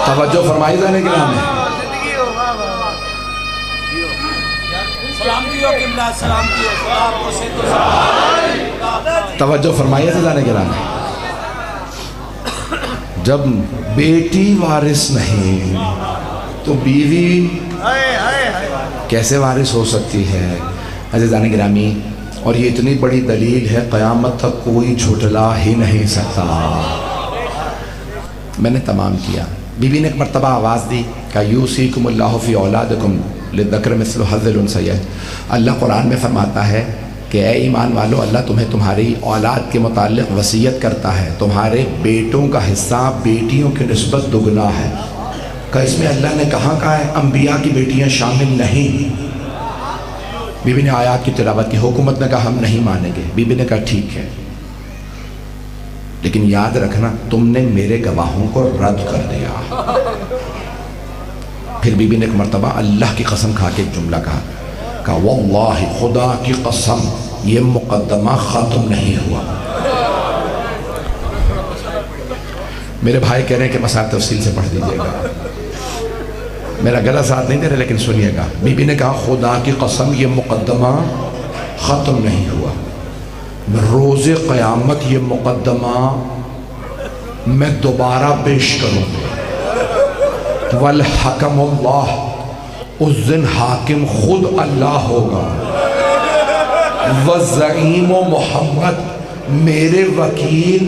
توجہ فرمائی جانے کے نام ہے، توجہ فرمائی جانے کے نام ہے۔ جب بیٹی وارث نہیں تو بیوی کیسے وارث ہو سکتی ہے؟ عزیزان گرامی، اور یہ اتنی بڑی دلیل ہے قیامت تک کوئی جھٹلا ہی نہیں سکتا۔ میں نے تمام کیا۔ بی بی نے ایک مرتبہ آواز دی کہ یوصیکم اللہ فی اولادکم للذکر مثل حظ الانثیین۔ اللہ قرآن میں فرماتا ہے کہ اے ایمان والو، اللہ تمہیں تمہاری اولاد کے متعلق وصیت کرتا ہے، تمہارے بیٹوں کا حصہ بیٹیوں کی نسبت دگنا ہے۔ کہ اس میں اللہ نے کہاں کہا ہے انبیاء کی بیٹیاں شامل نہیں؟ بی بی نے آیات کی تلاوت کی، حکومت نے کہا ہم نہیں مانیں گے۔ بی بی نے کہا ٹھیک ہے، لیکن یاد رکھنا تم نے میرے گواہوں کو رد کر دیا۔ پھر بی بی نے ایک مرتبہ اللہ کی قسم کھا کے ایک جملہ کہا واللہ خدا کی قسم یہ مقدمہ ختم نہیں ہوا۔ میرے بھائی کہہ رہے ہیں کہ مسائل تفصیل سے پڑھ دیجئے گا، میرا گلا ساتھ نہیں دے رہے لیکن سنیے گا۔ بی بی نے کہا خدا کی قسم یہ مقدمہ ختم نہیں ہوا، روز قیامت یہ مقدمہ میں دوبارہ پیش کروں گا۔ والحکم اللہ، اس دن حاکم خود اللہ ہوگا۔ والزعیم محمد، میرے وکیل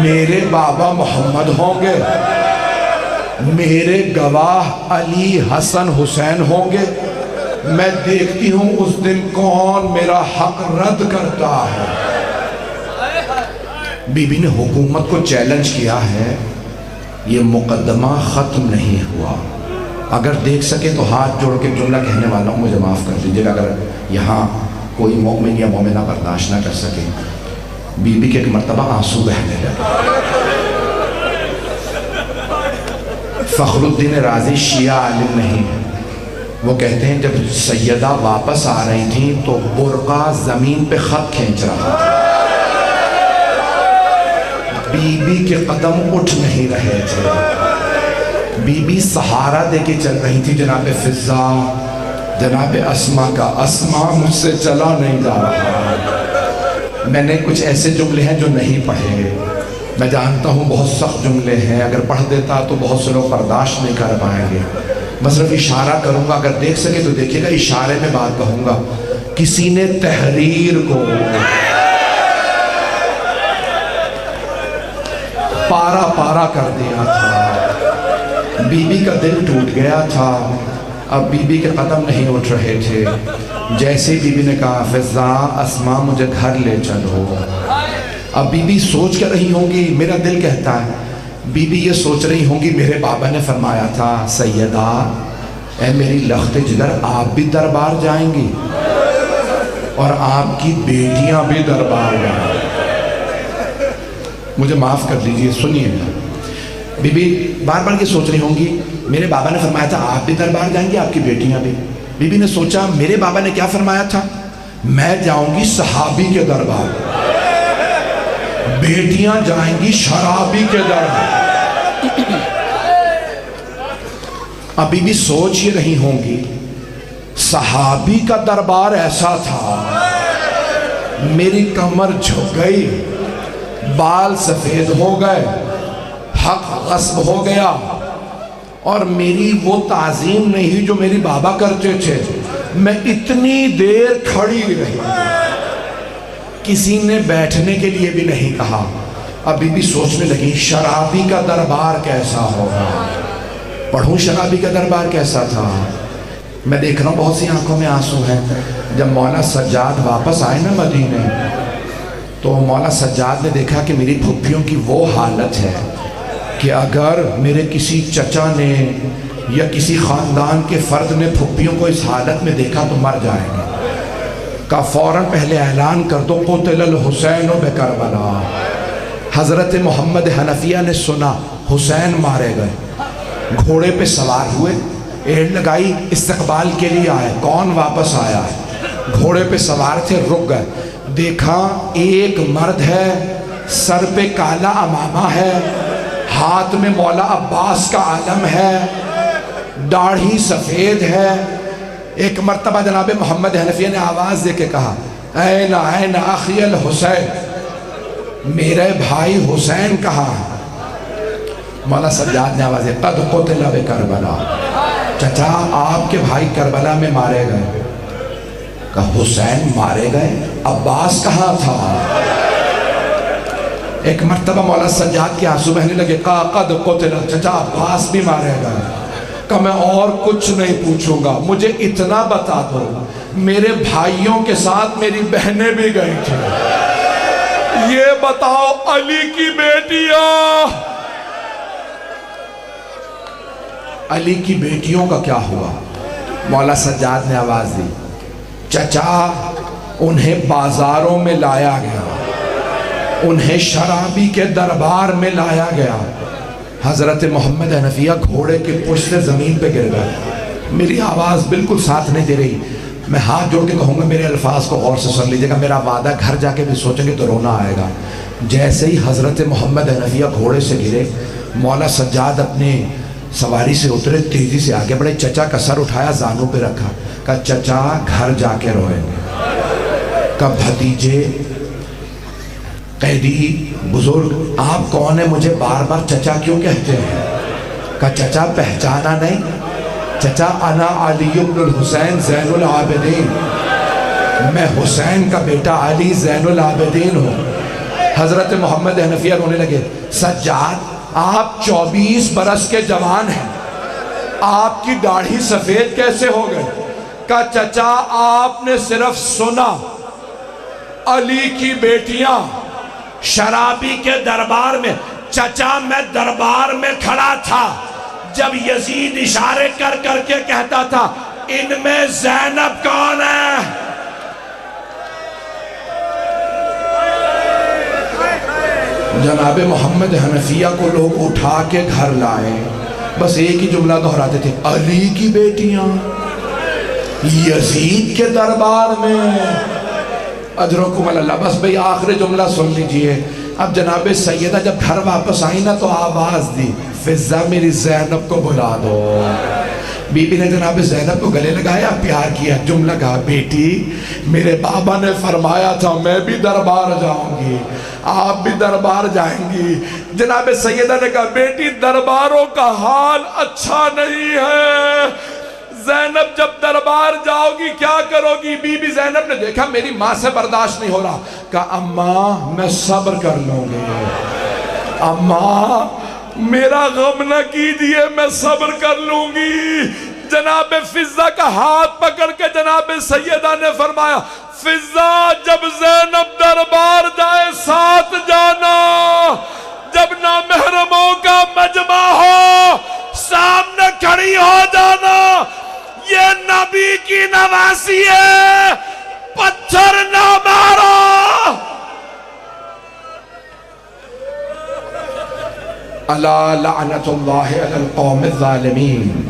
میرے بابا محمد ہوں گے، میرے گواہ علی حسن حسین ہوں گے۔ میں دیکھتی ہوں اس دن کون میرا حق رد کرتا ہے۔ بی بی نے حکومت کو چیلنج کیا ہے، یہ مقدمہ ختم نہیں ہوا، اگر دیکھ سکے تو ہاتھ جوڑ کے جملہ کہنے والا ہوں، مجھے معاف کر دیجیے گا اگر یہاں کوئی مومن یا مومنہ برداشت نہ کر سکے۔ بی بی کے ایک مرتبہ آنسو بہنے لگے۔ فخر الدین رازی شیعہ عالم نہیں ہے، وہ کہتے ہیں جب سیدہ واپس آ رہی تھیں تو برقع زمین پہ خط کھینچ رہا تھا، بی بی کے قدم اٹھ نہیں رہے تھے، بی بی سہارا دے کے چل رہی تھی جناب فضا، جناب اسما کا، اسما مجھ سے چلا نہیں جا رہا۔ میں نے کچھ ایسے جملے ہیں جو نہیں پڑھے، میں جانتا ہوں بہت سخت جملے ہیں، اگر پڑھ دیتا تو بہت سے لوگ برداشت نہیں کر پائیں گے، میں صرف اشارہ کروں گا، اگر دیکھ سکے تو دیکھیے گا، اشارے میں بات کہوں گا۔ کسی نے تحریر کو پارا پارا کر دیا تھا، بی بی کا دل ٹوٹ گیا تھا، اب بی بی کے قدم نہیں اٹھ رہے تھے۔ جیسے بی بی نے کہا فضا اسما مجھے گھر لے چلو، اب بی بی سوچ کر رہی ہوں گی، میرا دل کہتا ہے بی بی یہ سوچ رہی ہوں گی میرے بابا نے فرمایا تھا سیدہ اے میری لخت جگر آپ بھی دربار جائیں گی اور آپ کی بیٹیاں بھی دربار جائیں گی۔ مجھے معاف کر دیجئے، سنیے، بی بی بار بار یہ سوچ رہی ہوں گی میرے بابا نے فرمایا تھا آپ بھی دربار جائیں گی، آپ کی بیٹیاں بھی۔ بی بی نے سوچا میرے بابا نے کیا فرمایا تھا، میں جاؤں گی صحابی کے دربار، بیٹیاں جائیں گی شرابی کے دربار۔ اب بی بی سوچ ہی رہی ہوں گی صحابی کا دربار ایسا تھا، میری کمر جھک گئی، بال سفید ہو گئے، حق غصب ہو گیا، اور میری وہ تعظیم نہیں جو میری بابا کرتے تھے، میں اتنی دیر کھڑی رہی، کسی نے بیٹھنے کے لیے بھی نہیں کہا۔ اب بی بی سوچنے لگی شرابی کا دربار کیسا ہوگا، پڑھوں شرابی کا دربار کیسا تھا۔ میں دیکھ رہا ہوں بہت سی آنکھوں میں آنسو ہیں۔ جب مولا سجاد واپس آئے نا مدینے تو مولا سجاد نے دیکھا کہ میری پھپھیوں کی وہ حالت ہے کہ اگر میرے کسی چچا نے یا کسی خاندان کے فرد نے پھپھیوں کو اس حالت میں دیکھا تو مر جائیں گے، کا فوراً پہلے اعلان کر دو قتل الحسین بکربلا۔ حضرت محمد حنفیہ نے سنا حسین مارے گئے، گھوڑے پہ سوار ہوئے، ایڑ لگائی، استقبال کے لیے آئے، کون واپس آیا ہے، گھوڑے پہ سوار تھے، رک گئے، دیکھا ایک مرد ہے، سر پہ کالا امامہ ہے، ہاتھ میں مولا عباس کا علم ہے، داڑھی سفید ہے۔ ایک مرتبہ جناب محمد حنفیہ نے آواز دے کے کہا این این اخی الحسین، میرے بھائی حسین کہاں ہے؟ مولا سجاد نے آواز دے قد قتل بکربلا، چچا آپ کے بھائی کربلا میں مارے گئے۔ کہا حسین مارے گئے، عباس کہاں تھا؟ ایک مرتبہ مولا سجاد کے آنسو بہنے لگے، کہا قد قتل، چچا عباس بھی مارے گئے۔ کہا میں اور کچھ نہیں پوچھوں گا، مجھے اتنا بتا دو میرے بھائیوں کے ساتھ میری بہنیں بھی گئی تھی، یہ بتاؤ علی کی بیٹیاں، علی کی بیٹیوں کا کیا ہوا؟ مولا سجاد نے آواز دی چچا انہیں بازاروں میں لایا گیا، انہیں شرابی کے دربار میں لایا گیا۔ حضرت محمد حنفیہ گھوڑے کے پشت سے زمین پہ گر گئے۔ میری آواز بالکل ساتھ نہیں دے رہی، میں ہاتھ جوڑ کے کہوں گا میرے الفاظ کو غور سے سن لیجیے گا، میرا وعدہ گھر جا کے بھی سوچیں گے تو رونا آئے گا۔ جیسے ہی حضرت محمد حنفیہ گھوڑے سے گرے، مولا سجاد اپنے سواری سے اترے، تیزی سے آگے بڑھے، چچا کا سر اٹھایا، زانوں پہ رکھا، کہا چچا گھر جا کے روئیں گے۔ کہا بھتیجے قیدی بزرگ آپ کون ہیں، مجھے بار بار چچا کیوں کہتے ہیں؟ کہا چچا پہچانا نہیں؟ چچا انا علی بن الحسین زین العابدین، میں حسین کا بیٹا علی زین العابدین ہوں۔ حضرت محمد حنفیہ رونے لگے، سجاد آپ 24 برس کے جوان ہیں، آپ کی داڑھی سفید کیسے ہو گئے؟ کہا چچا آپ نے صرف سنا علی کی بیٹیاں شرابی کے دربار میں، چچا میں دربار میں کھڑا تھا جب یزید اشارے کر کر کے کہتا تھا ان میں زینب کون ہے؟ جناب محمد حنفیہ کو لوگ اٹھا کے گھر لائے، بس ایک ہی جملہ دہراتے تھے، علی کی بیٹیاں یزید کے دربار میں، اجرکم اللہ۔ بس بھئی آخری جملہ سن لیجئے۔ اب جناب سیدہ جب گھر واپس آئی نا تو آواز دی، فضہ میری زینب کو بلا دو۔ بی بی نے جناب زینب کو گلے لگایا، پیار کیا، جملہ کہا، بیٹی میرے بابا نے فرمایا تھا میں بھی دربار جاؤں گی، آپ بھی دربار جائیں گی۔ جناب سیدہ نے کہا بیٹی درباروں کا حال اچھا نہیں ہے، زینب جب دربار جاؤ گی کیا کرو گی؟ بی بی زینب نے دیکھا میری ماں سے برداشت نہیں ہو رہا، کہا اماں میں صبر کر لوں گی، اماں میرا غم نہ کیجئے میں صبر کر لوں گی۔ جناب فضہ کا ہاتھ پکڑ کے جناب سیدہ نے فرمایا فضہ جب زینب دربار جائے ساتھ جانا، جب نامحرموں کا مجمع ہو سامنے کھڑی ہو جانا، یہ نبی کی نواسی ہے، پتھر نہ مارو۔ الا لعنت اللہ علی القوم الظالمین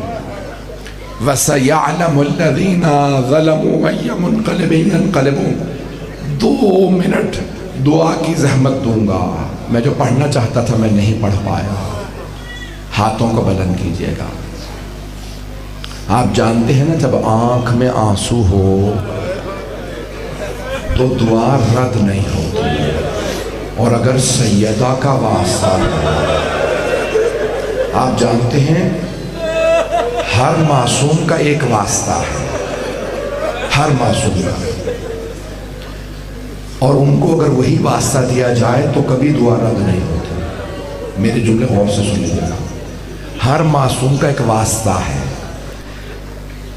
وسیعلم الذین ظلموا ای منقلب ینقلبون۔ 2 منٹ دعا کی زحمت دوں گا، میں جو پڑھنا چاہتا تھا میں نہیں پڑھ پایا، ہاتھوں کو بلند کیجئے گا۔ آپ جانتے ہیں نا جب آنکھ میں آنسو ہو تو دعا رد نہیں ہوتی، اور اگر سیدہ کا واسطہ ہے، آپ جانتے ہیں ہر معصوم کا ایک واسطہ ہے، ہر معصوم کا، اور ان کو اگر وہی واسطہ دیا جائے تو کبھی دعا رد نہیں ہوتی۔ میرے جملے غور سے سن لیجیے گا، ہر معصوم کا ایک واسطہ ہے۔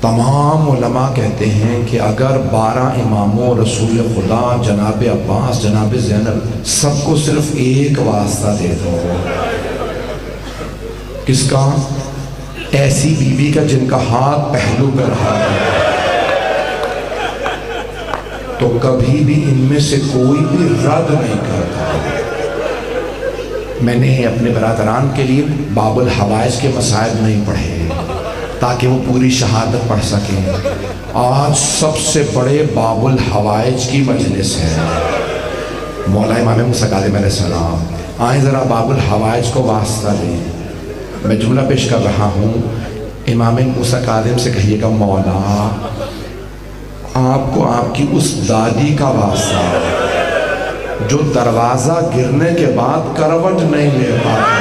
تمام علماء کہتے ہیں کہ اگر 12 اماموں رسول خدا جناب عباس جناب زینب سب کو صرف ایک واسطہ دے دو، کس کا؟ ایسی بیوی کا جن کا ہاتھ پہلو پہ رہا ہے، تو کبھی بھی ان میں سے کوئی بھی رد نہیں کرتا۔ میں نے اپنے برادران کے لیے باب الحوائج کے مسائل نہیں پڑھے تاکہ وہ پوری شہادت پڑھ سکیں۔ آج سب سے بڑے باب الحوائج کی مجلس ہے، مولا امام موسیٰ کاظم علیہ السلام۔ آئیں ذرا باب الحوائج کو واسطہ دیں۔ میں جملہ پیش کر رہا ہوں، امام موسیٰ کاظم سے کہیے گا مولا آپ کو آپ کی اس دادی کا واسطہ جو دروازہ گرنے کے بعد کروٹ نہیں لے پاتی،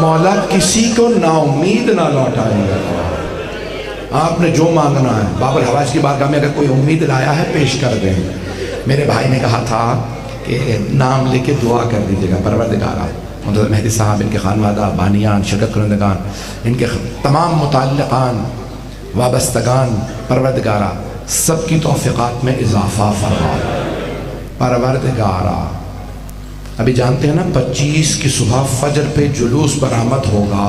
مولا کسی کو نا امید نہ لوٹائیے گا۔ آپ نے جو مانگنا ہے باب الحوائج کی بارگاہ میں اگر کوئی امید لایا ہے پیش کر دیں۔ میرے بھائی نے کہا تھا کہ نام لے کے دعا کر دیجیے گا، پروردگارہ حضرت مہدی صاحب، ان کے خانوادہ، بانیان، شرکت کنندگان، ان کے تمام متعلقان، وابستگان، پروردگارہ سب کی توفیقات میں اضافہ فرما۔ پروردگارہ ابھی جانتے ہیں نا 25 کی صبح فجر پہ جلوس برآمد ہوگا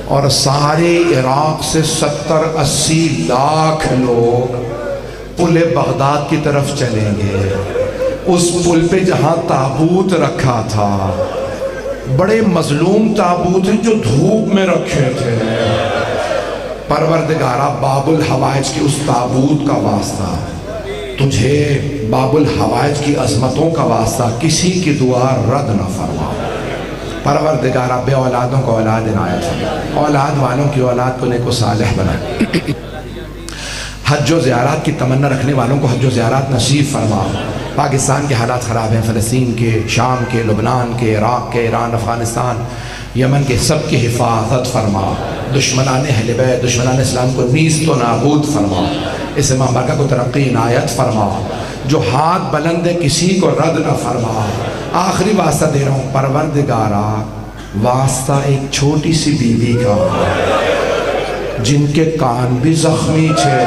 اور سارے عراق سے 70-80 لاکھ لوگ پل بغداد کی طرف چلیں گے۔ اس پل پہ جہاں تابوت رکھا تھا، بڑے مظلوم تابوت ہیں جو دھوپ میں رکھے تھے، پروردگارہ باب الحوائج کی اس تابوت کا واسطہ، تجھے باب الحوائج کی عظمتوں کا واسطہ کسی کی دعا رد نہ فرما۔ پروردگارہ بے اولادوں کو اولاد عنایت فرما، اولاد والوں کی اولاد کو نیک و صالح بنا، حج و زیارات کی تمنا رکھنے والوں کو حج و زیارات نصیب فرما۔ پاکستان کے حالات خراب ہیں، فلسطین کے، شام کے، لبنان کے، عراق کے، ایران، افغانستان، یمن کے، سب کی حفاظت فرما۔ دشمنان اہل بیت، دشمنان اسلام کو نیست و نابود فرما، اس امام برکہ کو ترقی عنایت فرما، جو ہاتھ بلند ہے کسی کو رد نہ فرما۔ آخری واسطہ دے رہا ہوں، پروردگارہ واسطہ ایک چھوٹی سی بیوی کا جن کے کان بھی زخمی چھے،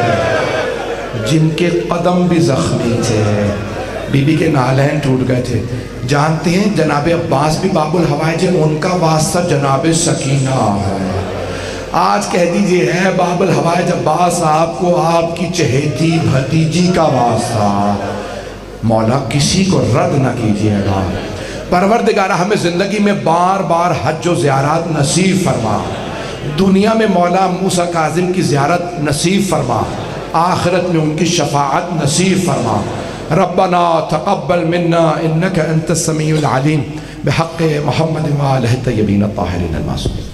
جن کے قدم بھی زخمی تھے، بی بی کے نالین ٹوٹ گئے تھے. جانتے ہیں جناب عباس بھی باب الحوائج، ان کا واسطہ جناب سکینہ ہے. آج کہہ دیجئے ہے باب الحوائج عباس صاحب کو آپ کی چہیتی بھتیجی کا واسطہ. مولا کسی کو رد نہ کیجئے گا. پروردگارہ ہمیں زندگی میں بار بار حج و زیارات نصیب فرما. دنیا میں مولا موسیٰ کاظم کی زیارت نصیب فرما، آخرت میں ان کی شفاعت نصیب فرما. ربنا تقبل منا انك انت السميع العليم بحق محمد وآله الطيبين الطاهرين المعصومين.